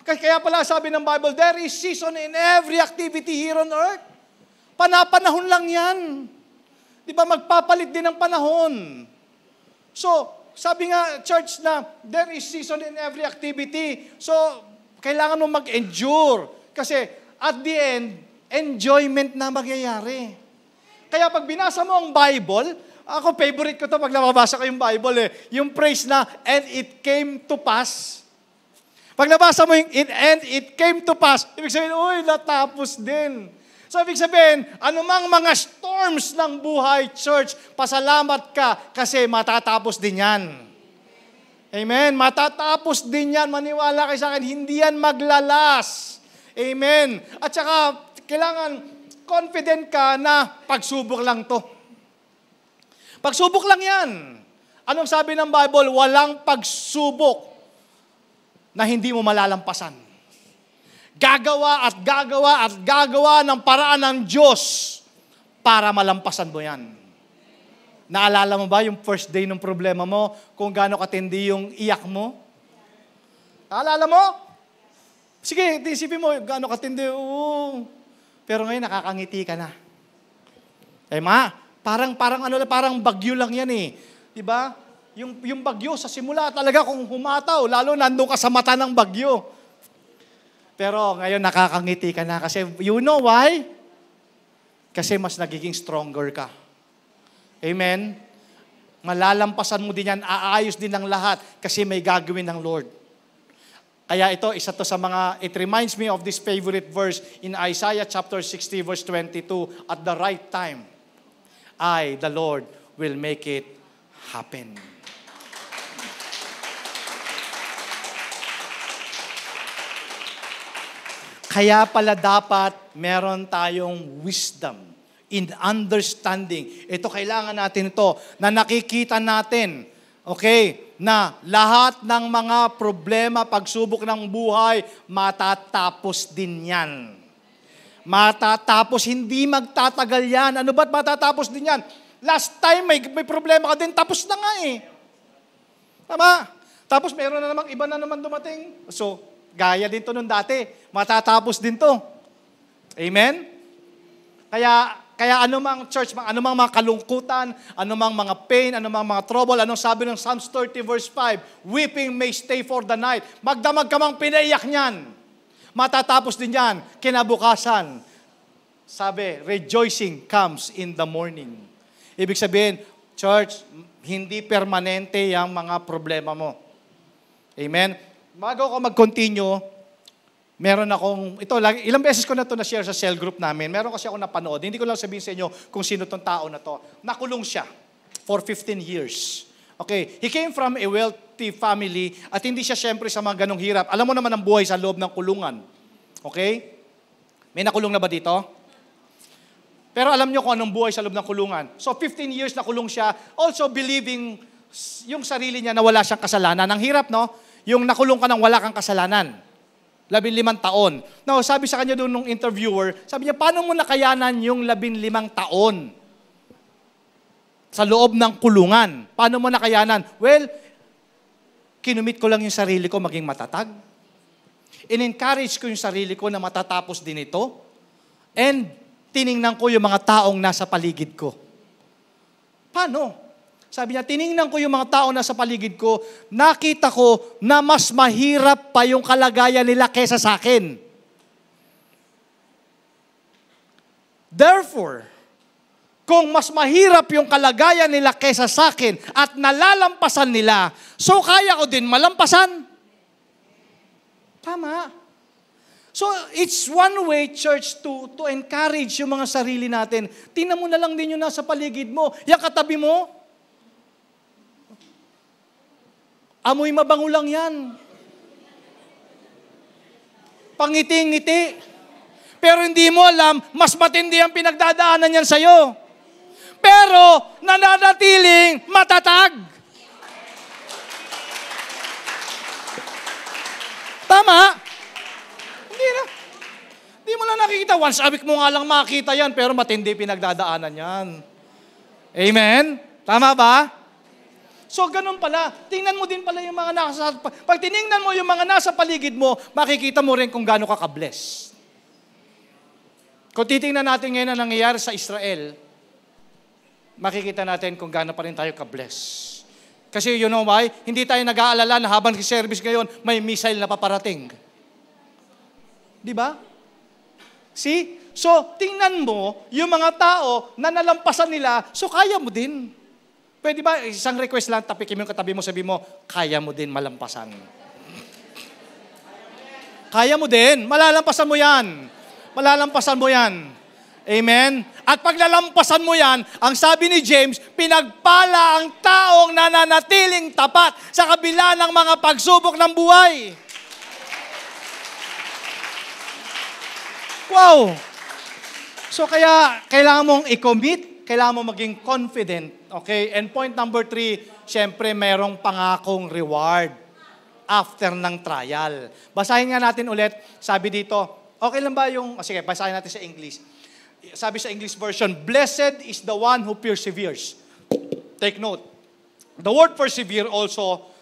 Kaya pala sabi ng Bible, there is season in every activity here on earth. Panapanahon lang yan. Di ba magpapalit din ng panahon? So, sabi nga, church, na there is season in every activity. So, kailangan mo mag-endure. Kasi, at the end, enjoyment na magyayari. Kaya pag binasa mo ang Bible, ako, favorite ko to pag nababasa ko yung Bible yung phrase na, and it came to pass. Pag nabasa mo yung, and it came to pass, ibig sabihin, natapos din. So, ibig sabihin, anumang mga storms ng buhay, church, pasalamat ka kasi matatapos din yan. Amen? Matatapos din yan. Maniwala kayo sa akin, hindi yan maglalas. Amen? At saka, kailangan confident ka na pagsubok lang to. Pagsubok lang yan. Anong sabi ng Bible? Walang pagsubok na hindi mo malalampasan. Gagawa at gagawa at gagawa ng paraan ng Diyos para malampasan mo yan. Naalala mo ba yung first day ng problema mo, kung gaano katindi yung iyak mo? Naalala mo? Sige, isipin mo, gaano katindi, pero ngayon nakakangiti ka na. Parang bagyo lang yan eh. Diba? Yung bagyo sa simula talaga kung humataw, lalo nandun ka sa mata ng bagyo. Pero ngayon nakakangiti ka na kasi you know why? Kasi mas nagiging stronger ka. Amen? Malalampasan mo din yan, aayos din ang lahat kasi may gagawin ng Lord. Kaya ito, isa to sa mga, it reminds me of this favorite verse in Isaiah chapter 60 verse 22, at the right time, I, the Lord, will make it happen. Kaya pala dapat meron tayong wisdom in understanding. Ito, kailangan natin ito, na nakikita natin, okay, na lahat ng mga problema, pagsubok ng buhay, matatapos din yan. Matatapos, hindi magtatagal yan. Ano ba't matatapos din yan? Last time, may problema ka din, tapos na nga eh. Tama? Tapos meron na namang iba na naman dumating. So, gaya din to nung dati. Matatapos din to. Amen? Kaya anumang church, anumang mga kalungkutan, anumang mga pain, anumang mga trouble, anong sabi ng Psalms 30 verse 5, weeping may stay for the night. Magdamag ka mang pinaiyak niyan. Matatapos din yan. Kinabukasan. Sabi, rejoicing comes in the morning. Ibig sabihin, church, hindi permanente yung mga problema mo. Amen? Bago ako mag-continue, meron akong, ilang beses ko na ito na-share sa cell group namin. Meron kasi ako napanood. Hindi ko lang sabihin sa inyo kung sino tong tao na to. Nakulong siya for 15 years. Okay, he came from a wealthy family at hindi siya syempre sa mga ganong hirap. Alam mo naman ang buhay sa loob ng kulungan. Okay? May nakulong na ba dito? Pero alam nyo kung anong buhay sa loob ng kulungan. So 15 years nakulong siya, also believing yung sarili niya na wala siyang kasalanan. Ang hirap, no? Yung nakulong ka ng wala kang kasalanan. 15 taon. Now, sabi sa kanya doon nung interviewer, sabi niya, paano mo nakayanan yung 15 taon sa loob ng kulungan? Paano mo nakayanan? Well, kinumit ko lang yung sarili ko maging matatag. In-encourage ko yung sarili ko na matatapos din ito. And tiningnan ko yung mga taong nasa paligid ko. Paano? Sabi niya, tiningnan ko yung mga taong nasa paligid ko, nakita ko na mas mahirap pa yung kalagayan nila kesa sa akin. Therefore, kung mas mahirap yung kalagayan nila kesa sa akin at nalalampasan nila, so kaya ko din malampasan. Tama. So, it's one way, church, to encourage yung mga sarili natin. Tingnan mo na lang din yung nasa paligid mo. Yung katabi mo, amoy mabango lang yan. Pangiti-ngiti. Pero hindi mo alam, mas matindi ang pinagdadaanan yan sa'yo. Pero, nananatiling matatag. Tama? Hindi mo lang nakikita. Once a week mo nga lang makita yan, pero matindi pinagdadaanan yan. Amen? Tama ba? So, ganun pala. Tingnan mo din pala yung mga nasa... Pag tiningnan mo yung mga nasa paligid mo, makikita mo rin kung gaano ka ka-bless. Kung titingnan natin ngayon na nangyayari sa Israel, makikita natin kung gaano pa rin tayo ka-bless. Kasi you know why? Hindi tayo nag-aalala na habang service ngayon, may missile na paparating. Di ba? See? So, tingnan mo, yung mga tao na nalampasan nila, so kaya mo din. Pwede ba, isang request lang, tapikin mo yung katabi mo, sabi mo, kaya mo din malampasan. Kaya mo din, malalampasan mo yan. Malalampasan mo yan. Amen? At pag nalampasan mo yan, ang sabi ni James, pinagpala ang taong nananatiling tapat sa kabila ng mga pagsubok ng buhay. Wow! So kaya, kailangan mong i-commit, kailangan mong maging confident. Okay? And point number 3, syempre, mayroong pangakong reward after ng trial. Basahin nga natin ulit, sabi dito, okay lang ba yung, sige, basahin natin sa English. Sabi sa English version, blessed is the one who perseveres. Take note. The word persevere also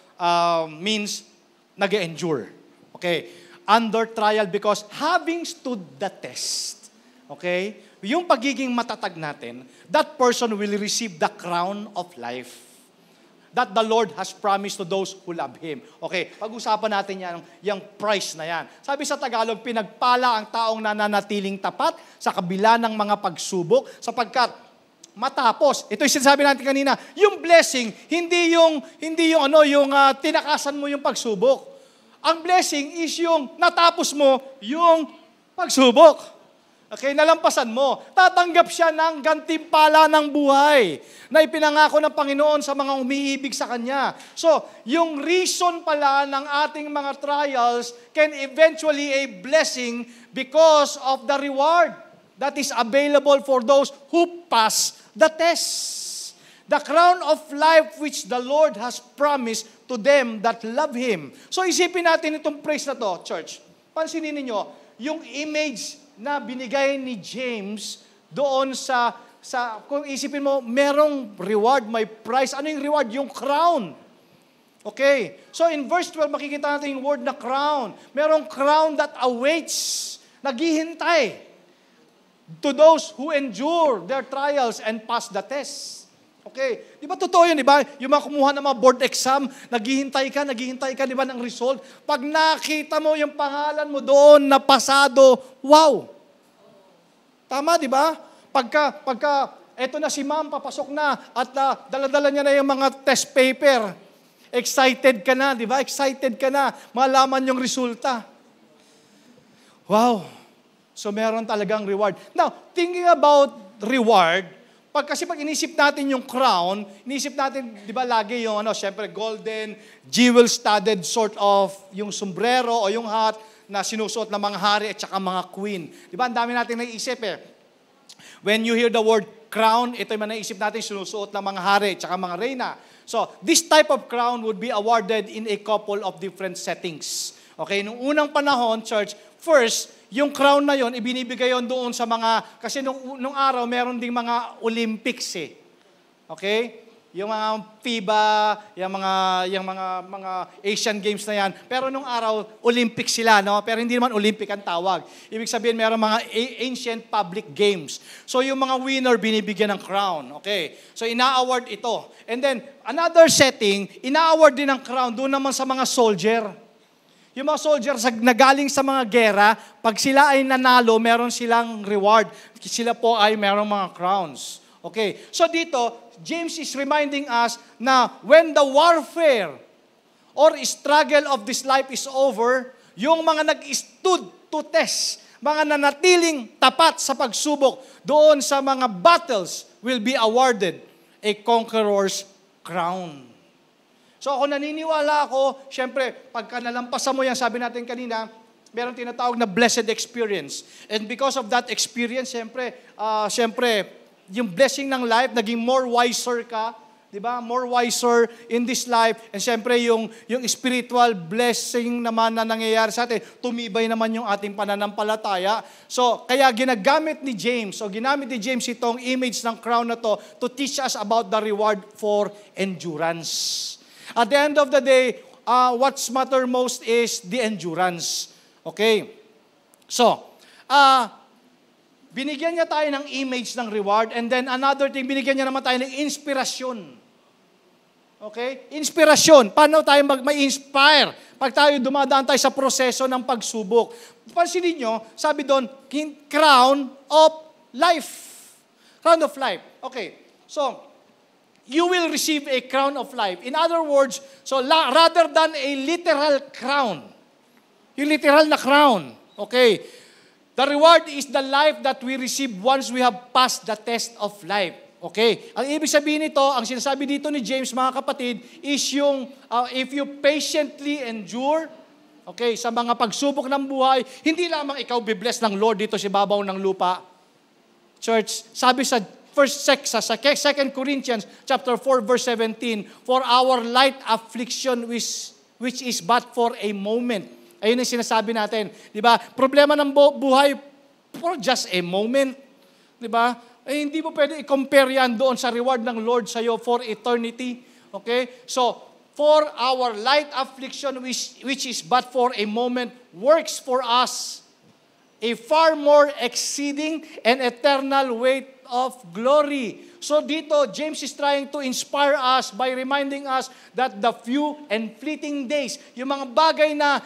means nag-endure. Okay? Under trial because having stood the test. Okay? Yung pagiging matatag natin, that person will receive the crown of life that the Lord has promised to those who love Him. Okay, pag-usapan natin yan, yung price na yan. Sabi sa Tagalog, pinagpala ang taong nananatiling tapat sa kabila ng mga pagsubok sapagkat matapos, ito yung sinasabi natin kanina, yung blessing, hindi yung tinakasan mo yung pagsubok. Ang blessing is yung natapos mo yung pagsubok. Okay, nalampasan mo. Tatanggap siya ng gantimpala ng buhay na ipinangako ng Panginoon sa mga umiibig sa Kanya. So, yung reason pala ng ating mga trials can eventually a blessing because of the reward that is available for those who pass the test. The crown of life which the Lord has promised to them that love Him. So, isipin natin itong praise na to, church. Pansinin ninyo, yung image na binigay ni James doon sa kung isipin mo, merong reward, may prize. Ano yung reward? Yung crown. Okay. So in verse 12, makikita natin yung word na crown. Merong crown that awaits, naghihintay to those who endure their trials and pass the test. Okay. Di ba totoo yun, di ba? Yung mga kumuha ng mga board exam, naghihintay ka, di ba, ng result. Pag nakita mo yung pangalan mo doon na pasado, wow! Tama, di ba? Pagka, eto na si ma'am, papasok na, at dala-dala niya na yung mga test paper. Excited ka na, di ba? Excited ka na, malaman yung resulta. Wow! So meron talagang reward. Now, thinking about reward, kasi pag inisip natin yung crown, inisip natin, di ba, lagi yung, syempre, golden, jewel-studded sort of yung sombrero o yung hat na sinusuot ng mga hari at saka mga queen. Di ba, ang dami natin naiisip eh. When you hear the word crown, ito yung naisip natin, sinusuot ng mga hari at saka mga reyna. So, this type of crown would be awarded in a couple of different settings. Okay, nung unang panahon, church, first, yung crown na yon, ibinibigay yon doon sa mga, kasi nung araw, meron ding mga Olympics eh. Okay? yung mga FIBA, yung mga Asian Games na yan. Pero nung araw, Olympic sila, no? Pero hindi naman Olympic ang tawag. Ibig sabihin, meron mga ancient public games. So yung mga winner, binibigyan ng crown. Okay. So ina-award ito. And then, another setting, ina-award din ng crown doon naman sa mga soldier. Yung mga soldiers na galing sa mga gera, pag sila ay nanalo, meron silang reward. Sila po ay meron mga crowns. Okay. So dito, James is reminding us na when the warfare or struggle of this life is over, yung mga nag-stood to test, mga nanatiling tapat sa pagsubok doon sa mga battles will be awarded a conqueror's crown. So ako naniniwala ako, syempre, pagka nalampasan mo yan, sabi natin kanina, meron tinatawag na blessed experience. And because of that experience, syempre, yung blessing ng life, naging more wiser ka, di ba? More wiser in this life. And syempre, yung spiritual blessing naman na nangyayari sa atin, tumibay naman yung ating pananampalataya. So, kaya ginamit ni James itong image ng crown na to teach us about the reward for endurance. At the end of the day, what's matter most is the endurance. Okay? So, binigyan niya tayo ng image ng reward, and then another thing, binigyan niya naman tayo ng inspirasyon. Okay? Inspirasyon. Paano tayo may-inspire pag tayo dumadaan tayo sa proseso ng pagsubok? Pansinin nyo, sabi doon, crown of life. Crown of life. Okay. So, you will receive a crown of life. In other words, so rather than a literal crown, yung literal na crown, okay, the reward is the life that we receive once we have passed the test of life. Okay? Ang ibig sabihin nito, ang sinasabi dito ni James, mga kapatid, is yung if you patiently endure, okay, sa mga pagsubok ng buhay, hindi lamang ikaw bibless ng Lord dito sa babaw ng lupa. Church, sabi sa 2 Corinthians chapter 4 verse 17, for our light affliction which is but for a moment. Ayun yung sinasabi natin. Di ba? Problema ng buhay for just a moment. Di ba? Eh, hindi mo pwede i-compare yan doon sa reward ng Lord sa'yo for eternity. Okay? So, for our light affliction which is but for a moment works for us a far more exceeding and eternal weight of glory. So dito, James is trying to inspire us by reminding us that the few and fleeting days, yung mga bagay na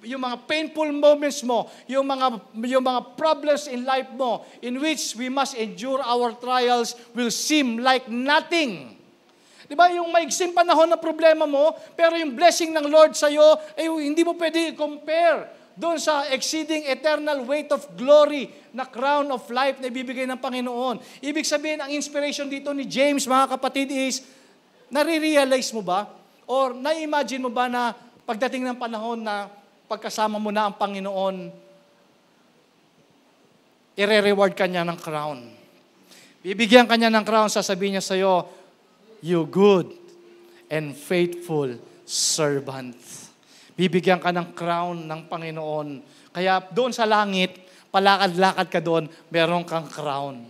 yung mga painful moments mo, yung mga problems in life mo, in which we must endure our trials, will seem like nothing. Di ba? Yung maigsim panahon na problema mo, pero yung blessing ng Lord sa'yo, ay hindi mo pwede i-compare doon sa exceeding eternal weight of glory na crown of life na ibibigay ng Panginoon. Ibig sabihin, ang inspiration dito ni James, mga kapatid, is, nare-realize mo ba? Or na-imagine mo ba na pagdating ng panahon na pagkasama mo na ang Panginoon, ire-reward ka niya ng crown. Bibigyan ka niya ng crown, sasabihin niya sa'yo, you good and faithful servant. Bibigyan ka ng crown ng Panginoon. Kaya doon sa langit, palakad-lakad ka doon, meron kang crown.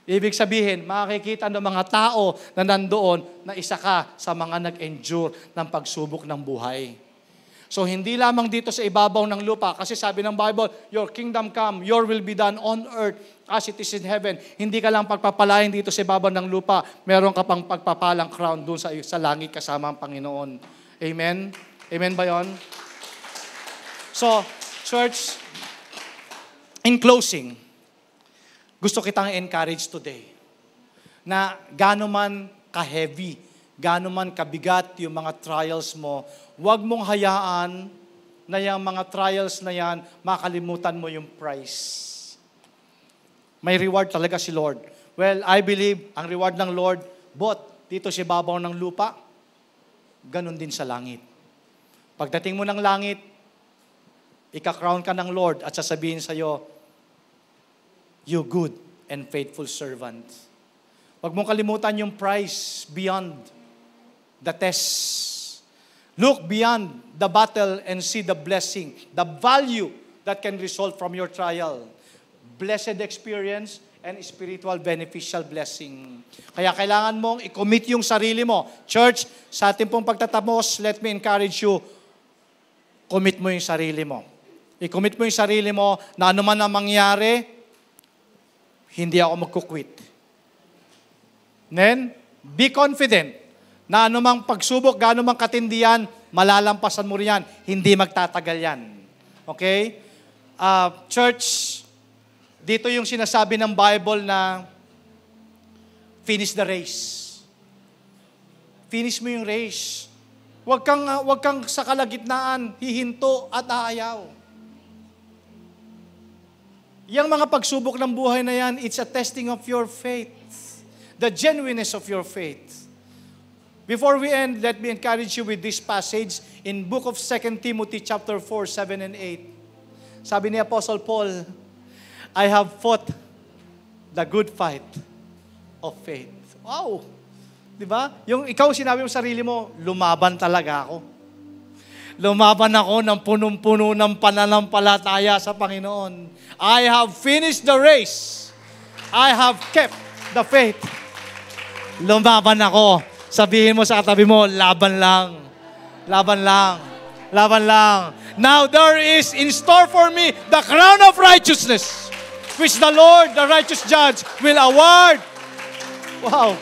Ibig sabihin, makikita ng mga tao na nandoon na isa ka sa mga nag-endure ng pagsubok ng buhay. So hindi lamang dito sa ibabaw ng lupa, kasi sabi ng Bible, your kingdom come, your will be done on earth as it is in heaven. Hindi ka lang pagpapalain dito sa ibabaw ng lupa, meron ka pang pagpapalang crown doon sa langit kasama ang Panginoon. Amen? Amen ba yun? So, church, in closing, gusto kitang encourage today na gaano man ka-heavy, gaano man kabigat yung mga trials mo, huwag mong hayaan na yung mga trials na yan, makalimutan mo yung price. May reward talaga si Lord. Well, I believe ang reward ng Lord, both dito sa babaw ng lupa, ganun din sa langit. Pagdating mo ng langit, ika-crown ka ng Lord at sasabihin sa'yo, you good and faithful servant. Huwag mong kalimutan yung price beyond the test. Look beyond the battle and see the blessing, the value that can result from your trial. Blessed experience and spiritual beneficial blessing. Kaya kailangan mong i-commit yung sarili mo. Church, sa ating pong pagtatapos, let me encourage you, commit mo yung sarili mo. I-commit mo yung sarili mo na anuman ang mangyari, hindi ako magkukwit. Then, be confident na anumang pagsubok, gaano mang katindihan, malalampasan mo riyan. Hindi magtatagal yan. Okay? Church, dito yung sinasabi ng Bible na finish the race. Finish mo yung race. Huwag kang sa kalagitnaan, hihinto at aayaw. Yang mga pagsubok ng buhay na yan, it's a testing of your faith. The genuineness of your faith. Before we end, let me encourage you with this passage in book of 2 Timothy chapter 4, 7 and 8. Sabi ni Apostle Paul, I have fought the good fight of faith. Wow! Di ba? Yung ikaw sinabi mo sa sarili mo, lumaban talaga ako. Lumaban ako ng punong-puno ng pananampalataya sa Panginoon. I have finished the race. I have kept the faith. Lumaban ako. Sabihin mo sa katabi mo, laban lang. Laban lang. Laban lang. Now there is in store for me the crown of righteousness, which the Lord, the righteous judge, will award. Wow.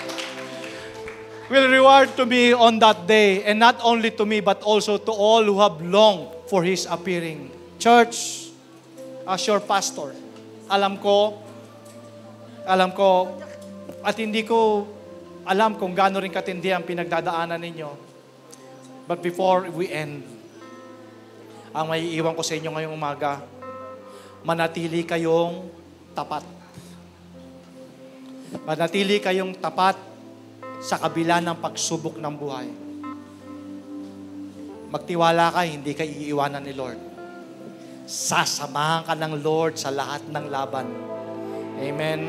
Will reward to me on that day, and not only to me, but also to all who have longed for His appearing. Church, as your pastor, alam ko, at hindi ko alam kung gaano rin katindi ang pinagdadaanan ninyo. But before we end, ang maiiwan ko sa inyo ngayong umaga, manatili kayong tapat. Manatili kayong tapat sa kabila ng pagsubok ng buhay. Magtiwala ka, hindi ka iiwanan ni Lord. Sasamahan ka ng Lord sa lahat ng laban. Amen.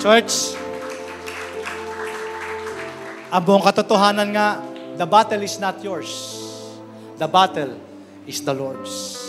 Church, ang buong katotohanan nga, the battle is not yours. The battle is the Lord's.